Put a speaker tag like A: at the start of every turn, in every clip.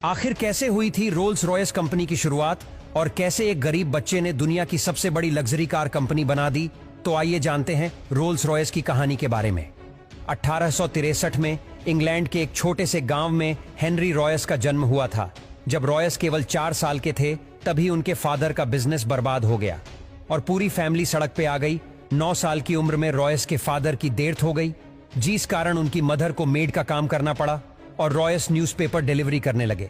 A: आखिर कैसे हुई थी रोल्स रॉयस कंपनी की शुरुआत और कैसे एक गरीब बच्चे ने दुनिया की सबसे बड़ी लग्जरी कार कंपनी बना दी? तो आइए जानते हैं रोल्स रॉयस की कहानी के बारे में। 1863 में इंग्लैंड के एक छोटे से गांव में हेनरी रॉयस का जन्म हुआ था। जब रॉयस केवल 4 साल के थे तभी उनके फादर का बिजनेस बर्बाद हो गया और पूरी फैमिली सड़क पे आ गई। 9 साल की उम्र में रॉयस के फादर की डेथ हो गई, जिस कारण उनकी मदर को मेड का काम करना पड़ा और रॉयस न्यूज़पेपर डिलीवरी करने लगे।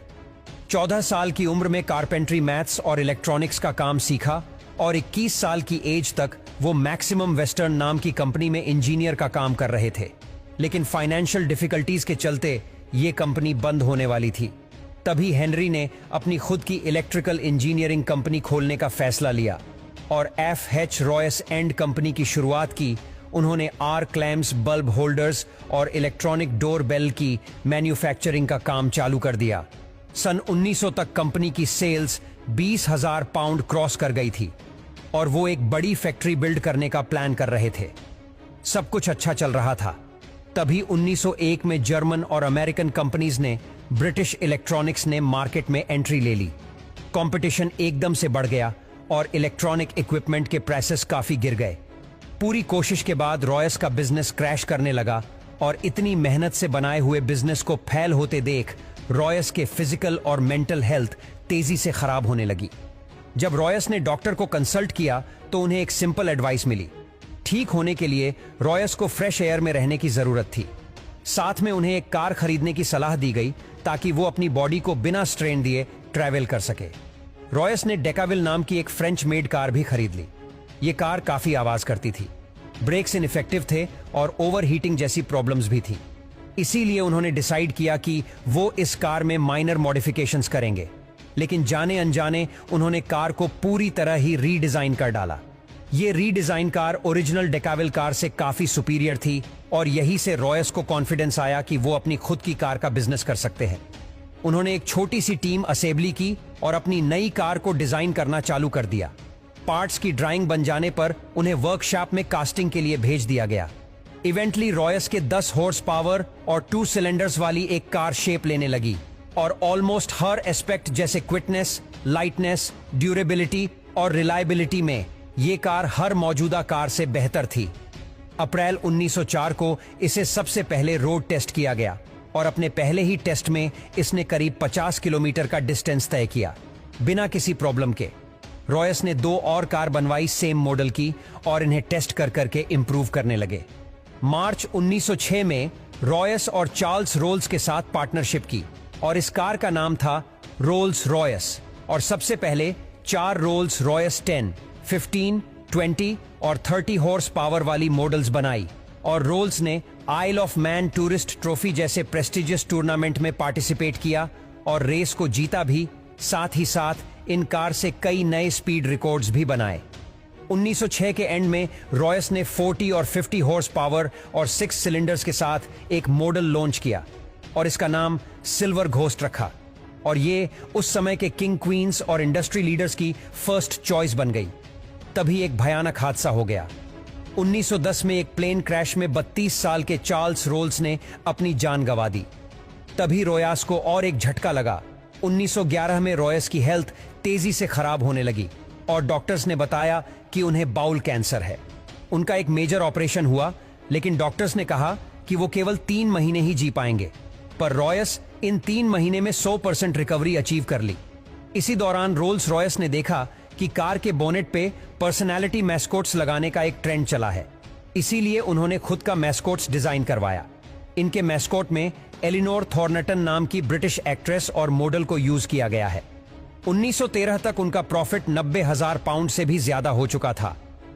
A: 14 साल की उम्र में कारपेंट्री, मैथ्स और इलेक्ट्रॉनिक्स का काम सीखा और 21 साल की एज तक वो मैक्सिमम वेस्टर्न नाम की कंपनी में इंजीनियर का काम कर रहे थे। लेकिन फाइनेंशियल डिफिकल्टीज के चलते ये कंपनी बंद होने वाली थी। तभी हेनरी ने अपनी खुद की इलेक्ट्रिकल इंजीनियरिंग कंपनी खोलने का फैसला लिया और FH रॉयस एंड कंपनी की शुरुआत की। उन्होंने आर्क लैम्प्स, बल्ब होल्डर्स और इलेक्ट्रॉनिक डोर बेल की मैन्युफैक्चरिंग का काम चालू कर दिया। सन 1900 तक कंपनी की सेल्स 20,000 पाउंड क्रॉस कर गई थी और वो एक बड़ी फैक्ट्री बिल्ड करने का प्लान कर रहे थे। सब कुछ अच्छा चल रहा था। तभी 1901 में जर्मन और अमेरिकन कंपनीज ने ब्रिटिश इलेक्ट्रॉनिक्स ने मार्केट में एंट्री ले ली। कंपटीशन एकदम से बढ़ गया और इलेक्ट्रॉनिक इक्विपमेंट के प्राइसेस काफी गिर गए। पूरी कोशिश के बाद रॉयस का बिजनेस क्रैश करने लगा और इतनी मेहनत से बनाए हुए बिजनेस को फेल होते देख रॉयस के फिजिकल और मेंटल हेल्थ तेजी से खराब होने लगी। जब रॉयस ने डॉक्टर को कंसल्ट किया तो उन्हें एक सिंपल एडवाइस मिली। ठीक होने के लिए रॉयस को फ्रेश एयर में रहने की जरूरत थी। साथ में उन्हें एक कार खरीदने की सलाह दी गई ताकि वो अपनी बॉडी को बिना स्ट्रेन दिए ट्रैवल कर सके। रॉयस ने डेकाविल नाम की एक फ्रेंच मेड कार भी खरीद ली। ये कार काफी आवाज करती थी, ब्रेक्स इनइफेक्टिव थे और ओवर हीटिंग जैसी प्रॉब्लम्स भी थी। इसीलिए उन्होंने डिसाइड किया कि वो इस कार में माइनर मॉडिफिकेशंस करेंगे। लेकिन जाने अनजाने उन्होंने कार को पूरी तरह ही रीडिजाइन कर डाला। ये रीडिजाइन कार ओरिजिनल डेकाविल कार से काफी सुपीरियर थी और यही से रॉयस को कॉन्फिडेंस आया कि वो अपनी खुद की कार का बिजनेस कर सकते हैं। उन्होंने एक छोटी सी टीम असेंबली की और अपनी नई कार को डिजाइन करना चालू कर दिया। पार्ट्स की ड्राइंग बन जाने पर उन्हें वर्कशॉप में कास्टिंग के लिए भेज दिया गया। इवेंटली रॉयस के 10 हॉर्स पावर और 2 सिलेंडर्स वाली एक कार शेप लेने लगी और ऑलमोस्ट हर एस्पेक्ट जैसे क्विकनेस, लाइटनेस, ड्यूरेबिलिटी और रिलायबिलिटी में ये कार हर मौजूदा कार से बेहतर थी। अप्रैल 1904 को इसे सबसे पहले रोड टेस्ट किया गया और अपने पहले ही टेस्ट में इसने करीब 50 किलोमीटर का डिस्टेंस तय किया बिना किसी प्रॉब्लम के। रॉयस ने 2 और कार बनवाई सेम मॉडल की और इन्हें टेस्ट कर करके इंप्रूव करने लगे। मार्च 1906 में रॉयस और चार्ल्स रोल्स के साथ पार्टनरशिप की और इस कार का नाम था रोल्स रॉयस और सबसे पहले 4 रोल्स रॉयस 10, 15, 20 और 30 हॉर्स पावर वाली मॉडल्स बनाई और रोल्स ने आइल ऑफ मैन टूरिस्ट ट्रॉफी जैसे प्रेस्टिजियस टूर्नामेंट में पार्टिसिपेट किया और रेस को जीता भी। साथ ही साथ इन कार से कई नए स्पीड रिकॉर्ड्स भी बनाए। 1906 के एंड में रॉयस ने 40 और 50 हॉर्स पावर और 6 सिलेंडर्स के साथ एक मॉडल लॉन्च किया और इसका नाम सिल्वर घोस्ट रखा और ये उस समय के किंग, क्वींस और इंडस्ट्री लीडर्स की फर्स्ट चॉइस बन गई। तभी एक भयानक हादसा हो गया। 1910 में एक प्लेन क्रैश में 32 साल के चार्ल्स रोल्स ने अपनी जान गंवा दी। तभी रॉयस को और एक झटका लगा। 1911 में रॉयस की हेल्थ तेजी से खराब होने लगी और डॉक्टर्स ने बताया कि उन्हें बाउल कैंसर है। उनका एक मेजर ऑपरेशन हुआ लेकिन डॉक्टर्स ने कहा कि वो केवल 3 महीने ही जी पाएंगे, पर रॉयस इन 3 महीने में 100% रिकवरी अचीव कर ली। इसी दौरान रोल्स रॉयस ने देखा कि कार के बोनेट पे पर्सनैलिटी मैस्कोट्स लगाने का एक ट्रेंड चला है। इसीलिए उन्होंने खुद का मैस्कोट्स डिजाइन करवाया। इनके मैस्कोट में एलिनोर थॉर्नटन नाम की ब्रिटिश एक्ट्रेस और मॉडल को यूज किया गया है। 1913 तक उनका प्रॉफिट 90,000 पाउंड से भी ज्यादा हो चुका था,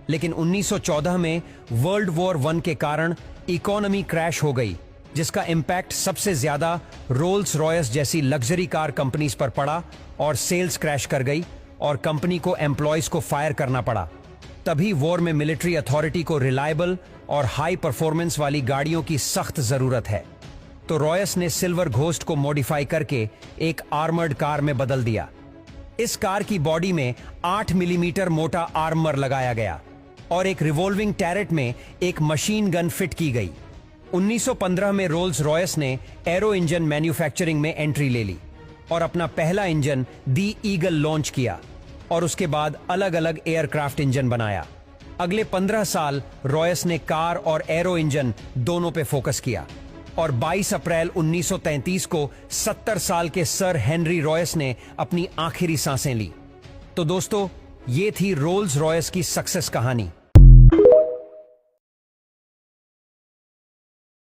A: लेकिन 1914 में वर्ल्ड वॉर 1 के कारण इकोनॉमी क्रैश हो गई, जिसका इंपैक्ट सबसे ज्यादा रोल्स रॉयस जैसी लग्जरी कार कंपनीज पर पड़ा और सेल्स क्रैश कर गई और कंपनी को एम्प्लॉयज को फायर करना पड़ा। तभी वॉर में मिलिट्री अथॉरिटी को रिलायबल और हाई परफॉर्मेंस वाली गाड़ियों की सख्त जरूरत है, तो रॉयस ने सिल्वर घोस्ट को मॉडिफाई करके एक आर्मर्ड कार में बदल दिया। इस कार की बॉडी में 8 मिलीमीटर मोटा आर्मर लगाया गया और एक रिवॉल्विंग टैरेट में एक मशीन गन फिट की गई। 1915 में रोल्स रॉयस ने एरो इंजन मैन्युफैक्चरिंग में एंट्री ले ली। और अपना पहला इंजन दी ईगल लॉन्च किया और उसके बाद अलग अलग एयरक्राफ्ट इंजन बनाया। अगले 15 साल रॉयस ने कार और एरो इंजन दोनों पे फोकस किया और 22 अप्रैल 1933 को 70 साल के सर हेनरी रॉयस ने अपनी आखिरी सांसें ली। तो दोस्तों, ये थी रोल्स रॉयस की सक्सेस कहानी।